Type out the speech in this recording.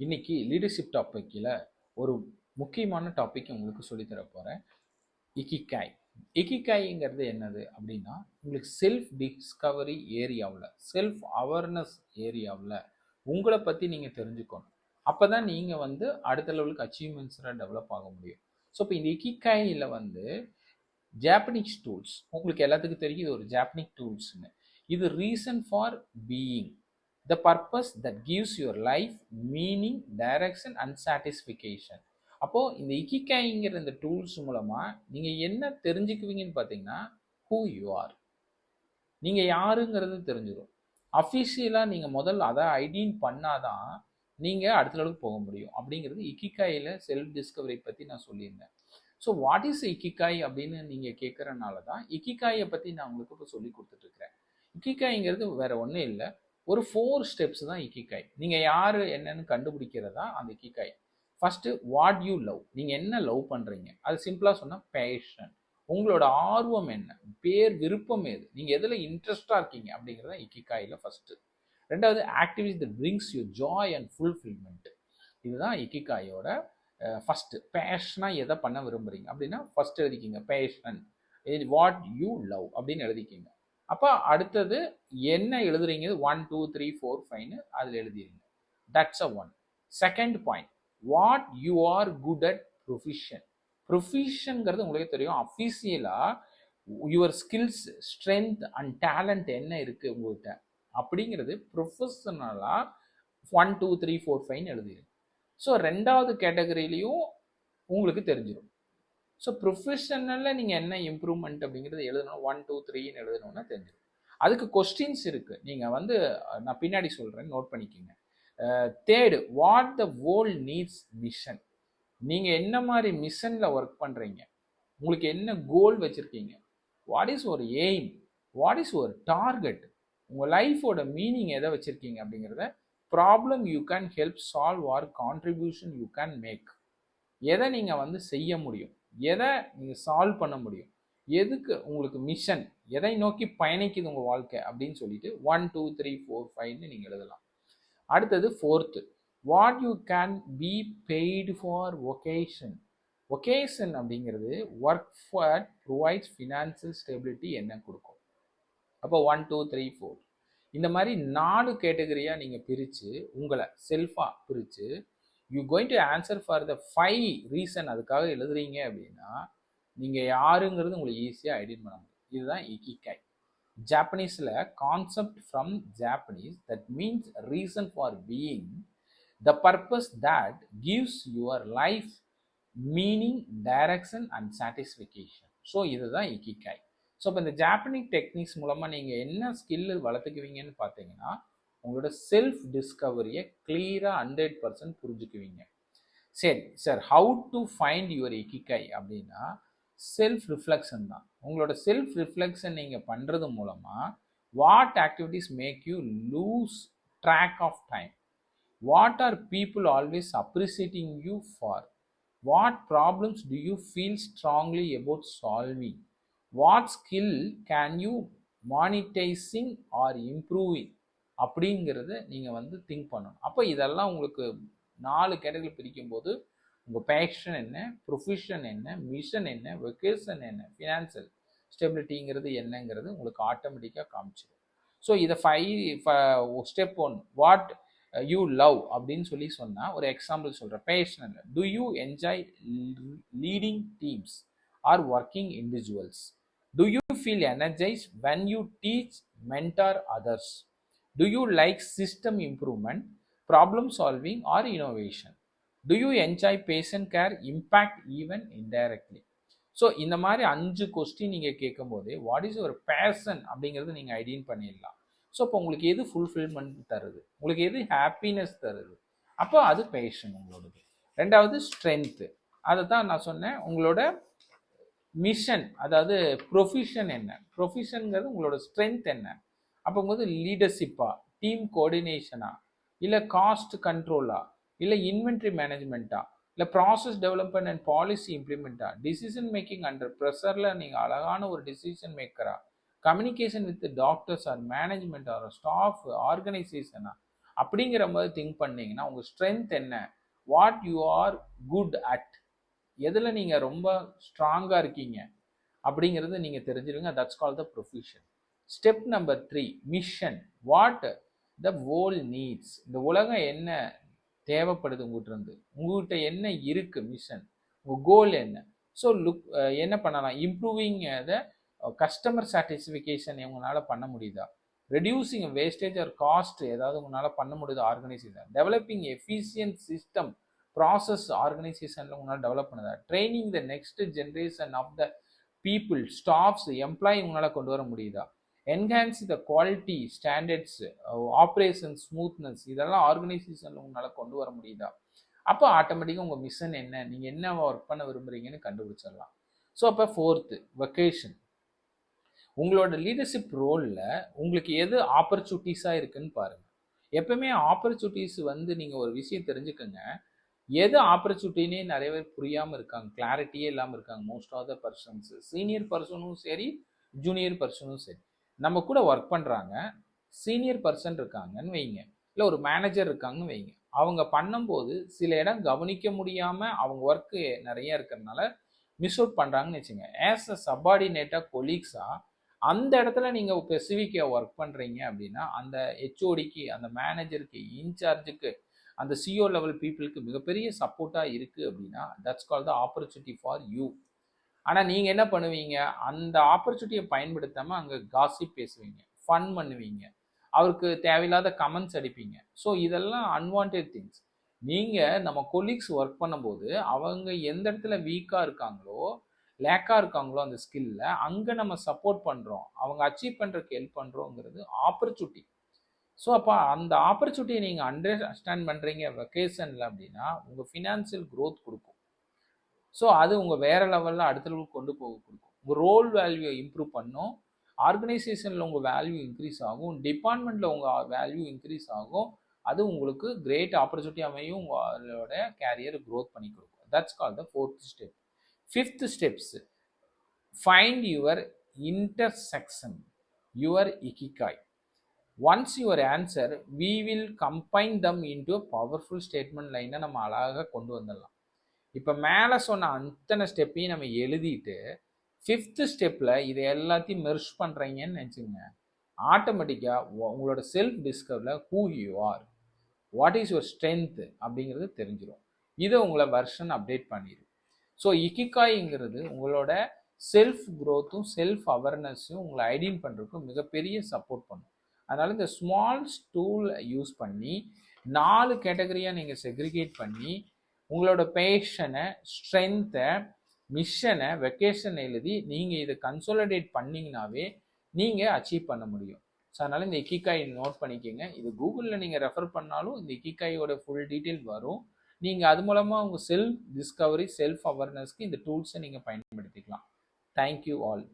இன்னைக்கு லீடர்ஷிப் டாபிக்கில் ஒரு முக்கியமான டாபிக் உங்களுக்கு சொல்லித்தர போகிறேன். இக்கிகாய். இக்கிகாய்ங்கிறது என்னது அப்படின்னா, உங்களுக்கு செல்ஃப் டிஸ்கவரி ஏரியாவில், செல்ஃப் அவேர்னஸ் ஏரியாவில் உங்களை பற்றி நீங்கள் தெரிஞ்சுக்கணும். அப்போ தான் நீங்கள் அடுத்த லெவலுக்கு அச்சீவ்மெண்ட்ஸில் டெவலப் ஆக முடியும். ஸோ இப்போ இந்த இக்கிகாயில் ஜாப்பனீஸ் டூல்ஸ், உங்களுக்கு எல்லாத்துக்கும் தெரியும் இது ஒரு ஜாப்பனீஸ் டூல்ஸ்னு. இது reason for being, the purpose that gives your life meaning, direction and satisfaction. அப்போ இந்த இக்கிகாய்ங்கிற இந்த டூல்ஸ் மூலமா நீங்க என்ன தெரிஞ்சுக்குவீங்கன்னு பார்த்தீங்கன்னா, who you are, நீங்க யாருங்கிறது தெரிஞ்சிடும். அஃபிஷியலா நீங்க முதல்ல அதை ஐடென்டிஃபை பண்ணாதான் நீங்க அடுத்த லெவலுக்கு போக முடியும். அப்படிங்கிறது இக்கிகாயில செல்ஃப் டிஸ்கவரி பத்தி நான் சொல்லியிருந்தேன். ஸோ வாட் இஸ் இக்கிகாய் அப்படின்னு நீங்க கேட்கறனால தான் இக்கிகாயை பத்தி நான் உங்களுக்கு இப்போ சொல்லி கொடுத்துட்டு இருக்கிறேன். இக்கிகாய்ங்கிறது வேற ஒன்றும் இல்லை, ஒரு 4 ஸ்டெப்ஸ் தான் இக்கிகாய். நீங்க யாரு என்னன்னு கண்டுபிடிக்கிறதா அந்த ikigai. First, what you love, நீங்க என்ன லவ் பண்றீங்க, அது சிம்பிளா சொன்னா பேஷன், உங்களோட ஆர்வம் என்ன, பேர் விருப்பம் எது, நீங்க எதுல இன்ட்ரெஸ்டா இருக்கீங்க அப்படிங்கிறத இக்கிகாயில ஃபர்ஸ்ட். ரெண்டாவது, activity that brings you joy and fulfilment, இதுதான் இக்கிகாயோட ஃபர்ஸ்ட். பேஷனா எதை பண்ண விரும்புறீங்க அப்படின்னா ஃபர்ஸ்ட் எழுதிக்கிங்க பேஷன், வாட் யூ லவ் அப்படின்னு எழுதிக்கிங்க. அப்போ அடுத்தது என்ன எழுதுறீங்க, 1 2 3 4 5 அதில் எழுதிடுங்க. That's a one. Second point, what you are good at profession. ப்ரொஃபிஷன்ங்கிறது உங்களுக்கு தெரியும், அஃபிஷியலா your skills, strength and talent என்ன இருக்கு உங்கள்கிட்ட அப்படிங்கிறது ப்ரொஃபஷனலா 1 2 3 4 5 எழுதிடுங்க. ஸோ ரெண்டாவது கேட்டகரியிலையும் உங்களுக்கு தெரிஞ்சிடும். ஸோ ப்ரொஃபஷனலில் நீங்கள் என்ன இம்ப்ரூவ்மெண்ட் அப்படிங்கிறது எழுதணும், 1 2 3ன்னு எழுதணும்னா தெரிஞ்சிடும். அதுக்கு கொஸ்டின்ஸ் இருக்கு, நீங்கள் நான் பின்னாடி சொல்கிறேன், நோட் பண்ணிக்கோங்க. Third, what the world needs mission, நீங்கள் என்ன மாதிரி மிஷனில் ஒர்க் பண்ணுறீங்க, உங்களுக்கு என்ன கோல் வச்சுருக்கீங்க, வாட் இஸ் ஒரு எய்ம், வாட் இஸ் ஒரு டார்கெட், உங்கள் லைஃபோட மீனிங் எதை வச்சுருக்கீங்க அப்படிங்கிறத, problem you can help solve or contribution you can make, எதை நீங்கள் செய்ய முடியும், எதை நீங்கள் சால்வ் பண்ண முடியும், எதுக்கு உங்களுக்கு மிஷன், எதை நோக்கி பயணிக்குது உங்கள் வாழ்க்கை அப்படின்னு சொல்லிட்டு 1 2 3 4 5ன்னு நீங்கள் எழுதலாம். அடுத்தது fourth, what you can be paid for vocation. Vocation அப்படிங்கிறது work for provides financial stability என்ன கொடுக்கும். அப்போ 1 2 3 4 இந்த மாதிரி 4 கேட்டகரியாக நீங்கள் பிரித்து உங்களை செல்ஃபாக பிரித்து you going to answer for the 5 reason அதுக்காக எழுதுறீங்க அப்படின்னா நீங்கள் யாருங்கிறது உங்களுக்கு ஈஸியாக ஐடென்டிஃபை பண்ண முடியும். இதுதான் இக்கிகாய். ஜாப்பனீஸில் concept from Japanese, that means reason for being, the purpose that gives your life meaning, direction and satisfaction. So இதுதான் இக்கிகாய். ஸோ இப்போ இந்த ஜாப்பனீஸ் டெக்னிக்ஸ் மூலமாக நீங்கள் என்ன ஸ்கில் வளர்த்துக்குவீங்கன்னு பார்த்தீங்கன்னா, உங்களோட செல்ஃப் டிஸ்கவரியை கிளியராக 100% புரிஞ்சுக்குவீங்க. சரி சார், how to find your ikigai அப்படின்னா செல்ஃப் ரிஃப்ளெக்ஷன் தான். உங்களோட செல்ஃப் ரிஃப்ளெக்ஷன் நீங்கள் பண்ணுறது மூலமாக, what activities make you lose track of time, what are people always appreciating you for, what problems do you feel strongly about solving, what skill can you monetising or improving அப்படிங்கிறத நீங்கள் think பண்ணணும். அப்போ இதெல்லாம் உங்களுக்கு 4 category பிரிக்கும் போது உங்கள் fashion என்ன, ப்ரொஃபஷன் என்ன, மிஷன் என்ன, வெக்கேஷன் என்ன, ஃபினான்சியல் ஸ்டெபிலிட்டிங்கிறது என்னங்கிறது உங்களுக்கு ஆட்டோமேட்டிக்காக காமிச்சிடும். ஸோ இதை 5 ஸ்டெப் 1, வாட் யூ லவ் அப்படின்னு சொன்னால் ஒரு எக்ஸாம்பிள் சொல்கிறேன். Passion, do you enjoy leading teams or working individuals, do you feel energised when you teach, mentor others, do you like system improvement, problem solving or innovation, do you enjoy patient care, impact even indirectly. So இந்த மாதிரி 5 question நீங்கள் கேட்கும் போதே what is your fashion அப்படிங்கிறது நீங்கள் identify பண்ணிடலாம். So இப்போ உங்களுக்கு எது ஃபுல்ஃபில்மெண்ட் தருது, உங்களுக்கு எது ஹாப்பினஸ் தருது, அப்போ அது பேஷன் உங்களோடது. ரெண்டாவது ஸ்ட்ரென்த்து, அதை தான் நான் சொன்னேன். உங்களோட மிஷன், அதாவது ப்ரொஃபஷன் என்ன, ப்ரொஃபஷனுங்கிறது உங்களோட ஸ்ட்ரென்த் என்ன. அப்போது லீடர்ஷிப்பா, டீம் கோஆர்டினேஷனா, இல்லை காஸ்ட் கண்ட்ரோலா, இல்லை இன்வென்ட்ரி மேனேஜ்மெண்ட்டா, இல்லை ப்ராசஸ் டெவலப்மெண்ட் அண்ட் பாலிசி இம்ப்ளிமெண்ட்டா, டிசிஷன் மேக்கிங் அண்டர் ப்ரெஷரில் நீங்கள் அழகான ஒரு டிசிஷன் மேக்கரா, communication with doctors or management or staff ஆர்கனைசேஷனா, அப்படிங்கிற மாதிரி திங்க் பண்ணீங்கன்னா உங்கள் ஸ்ட்ரென்த் என்ன, what you are good at, எதில் நீங்கள் ரொம்ப ஸ்ட்ராங்காக இருக்கீங்க அப்படிங்கிறது நீங்கள் தெரிஞ்சிருங்க. That's call the profession. Step number 3, mission. What the world needs, இந்த உலகம் என்ன தேவைப்படுது உங்கள்கிட்ட இருந்து, உங்கள்கிட்ட என்ன இருக்குது மிஷன், உங்கள் கோல் என்ன. ஸோ என்ன பண்ணலாம், இம்ப்ரூவிங் த கஸ்டமர் சாட்டிஸ்ஃபிகேஷன் உங்களால் பண்ண முடியுதா, ரெடியூசிங் வேஸ்டேஜ் ஆர் காஸ்ட் ஏதாவது உங்களால் பண்ண முடியுது organisation, developing efficient system process ஆர்கனைசேஷனில் உங்களால் டெவலப் பண்ணுதா, training the next generation of the people staffs employee உங்களால் கொண்டு வர முடியுதா, enhance the quality standards operation smoothness இதெல்லாம் ஆர்கனைசேஷனில் உங்களால் கொண்டு வர முடியுதா. அப்போ ஆட்டோமேட்டிக்காக உங்கள் மிஷன் என்ன, நீங்கள் என்ன ஒர்க் பண்ண விரும்புகிறீங்கன்னு கண்டுபிடிச்சிடலாம். ஸோ அப்போ 4th, வெக்கேஷன். உங்களோட லீடர்ஷிப் ரோலில் உங்களுக்கு எது ஆப்பர்ச்சுனிட்டிஸாக இருக்குன்னு பாருங்கள். எப்பவுமே ஆப்பர்ச்சுனிட்டிஸ் நீங்கள் ஒரு விஷயம் தெரிஞ்சுக்கோங்க, எது ஆப்பர்ச்சுனிட்டினே நிறைய பேர் புரியாமல் இருக்காங்க, கிளாரிட்டியே இல்லாமல் இருக்காங்க. Most of the persons, senior பர்சனும் சரி ஜூனியர் பர்சனும் சரி, நம்ம கூட ஒர்க் பண்ணுறாங்க, சீனியர் பர்சன் இருக்காங்கன்னு வைங்க, இல்லை ஒரு மேனேஜர் இருக்காங்கன்னு வைங்க. அவங்க பண்ணும்போது சில இடம் கவனிக்க முடியாமல் அவங்க ஒர்க்கு நிறைய இருக்கிறதுனால மிஸ் அவுட் பண்ணுறாங்கன்னு வச்சுங்க. ஆஸ் அ சப்பார்டினேட்டாக கொலீக்ஸாக அந்த இடத்துல நீங்கள் ஸ்பெசிஃபிக்காக ஒர்க் பண்ணுறீங்க அப்படின்னா அந்த ஹெச்ஓடிக்கு, அந்த மேனேஜருக்கு, இன்சார்ஜுக்கு, அந்த சிஓ லெவல் பீப்புளுக்கு மிகப்பெரிய சப்போர்ட்டாக இருக்குது அப்படின்னா that's call the opportunity for you. ஆனால் நீங்கள் என்ன பண்ணுவீங்க, அந்த ஆப்பர்ச்சுனிட்டியை பயன்படுத்தாமல் அங்கே காசிப் பேசுவீங்க, ஃபன் பண்ணுவீங்க, அவருக்கு தேவையில்லாத கமெண்ட்ஸ் அடிப்பீங்க. ஸோ இதெல்லாம் அன்வான்ட் திங்ஸ். நீங்கள் நம்ம கொலீக்ஸ் ஒர்க் பண்ணும்போது அவங்க எந்த இடத்துல வீக்காக இருக்காங்களோ, லேக்காக இருக்காங்களோ அந்த ஸ்கில்ல, அங்கே நம்ம சப்போர்ட் பண்ணுறோம், அவங்க அச்சீவ் பண்ணுறதுக்கு ஹெல்ப் பண்ணுறோங்கிறது ஆப்பர்ச்சுனிட்டி. ஸோ அப்போ அந்த ஆப்பர்ச்சுனிட்டியை நீங்கள் அண்டர்ஸ்டாண்ட் பண்ணுறீங்க வெக்கேஷனில் அப்படின்னா உங்கள் ஃபினான்ஷியல் க்ரோத் கொடுக்கும். ஸோ அது உங்கள் வேறு லெவலில் அடுத்த லெவலுக்கு கொண்டு போக கொடுக்கும். உங்கள் ரோல் வேல்யூவை இம்ப்ரூவ் பண்ணும், ஆர்கனைசேஷனில் உங்கள் வேல்யூ இன்க்ரீஸ் ஆகும், டிபார்ட்மெண்ட்டில் உங்கள் வேல்யூ இன்க்ரீஸ் ஆகும். அது உங்களுக்கு கிரேட் ஆப்பர்ச்சுனிட்டி அமையும், உங்களோட கேரியர் க்ரோத் பண்ணி கொடுக்கும். That's call the 4th step. 5th steps, find your intersection, your ikigai. Once your answer we will combine them into powerful statement லைனை நம்ம அழகாக கொண்டு வந்துடலாம். இப்போ மேலே சொன்ன அத்தனை ஸ்டெப்பையும் நம்ம எழுதிட்டு 5th ஸ்டெப்பில் இதை எல்லாத்தையும் மெர்ஜ் பண்ணுறீங்கன்னு நினச்சிங்க, ஆட்டோமேட்டிக்காக உங்களோட செல்ஃப் டிஸ்கவரில் who you are, what is your strength அப்படிங்கிறது தெரிஞ்சிடும். இதை உங்களை வெர்ஷன் அப்டேட் பண்ணிடும். ஸோ இக்கிகாய்ங்கிறது உங்களோட செல்ஃப் க்ரோத்தும் செல்ஃப் அவேர்னஸும் உங்களை ஐடென்டிஃபை பண்ணுறதுக்கும் மிகப்பெரிய சப்போர்ட் பண்ணும். அதனால் இந்த ஸ்மால் டூல் யூஸ் பண்ணி 4 கேட்டகரியாக நீங்கள் செக்ரிகேட் பண்ணி உங்களோட பேஷனை, ஸ்ட்ரென்த்தை, மிஷனை, வெக்கேஷன் எழுதி நீங்கள் இதை கன்சோலிடேட் பண்ணிங்கனாவே நீங்கள் அச்சீவ் பண்ண முடியும். ஸோ அதனால் இந்த இக்கிகாய் நோட் பண்ணிக்கோங்க. இது கூகுளில் நீங்கள் ரெஃபர் பண்ணாலும் இந்த இக்கிகாயோட ஃபுல் டீட்டெயில் வரும். நீங்கள் அது மூலமாக உங்கள் செல்ஃப் டிஸ்கவரி, செல்ஃப் அவேர்னஸ்க்கு இந்த டூல்ஸை நீங்கள் பயன்படுத்திக்கலாம். Thank you all.